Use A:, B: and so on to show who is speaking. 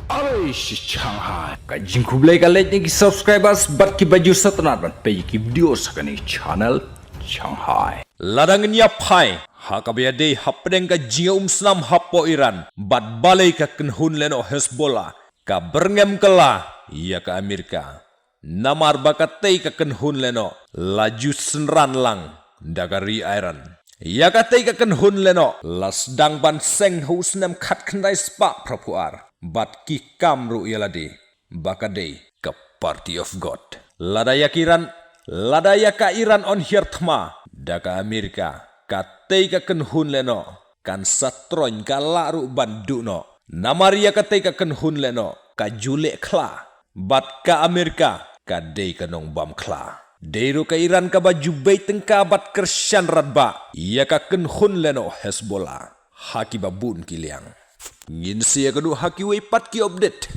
A: Alice Shanghai. Kajing kublai kalet ni subscribers bat ki baju satnat ban pe ki video sakani channel Shanghai.
B: Ladangnya pai hakabia dei hapdeng ka jinga snam hapo Iran bat balai ka kenhun leno Hezbollah ka berngem kala ia ka Amerika namar bakatei ka kenhun leno laju senran lang dagari Iran ia ka tei ka kenhun leno las dang ban seng husnam khat khandai spa prapuar bat ki kamru ialadi bakadei ka Party of God ladaya ka Iran on hirtma daka Amerika katei ka kenhun leno kan satron ka laru bandu no namaria katei ka kenhun leno ka jule kla bat ka Amerika ka dei ka nong bam kla deiro ka Iran ka baju beiteng ka bat kersyan radba ia ka kenhun leno Hezbollah haki babun kiliang ngin sia kadu haki wei pat ki update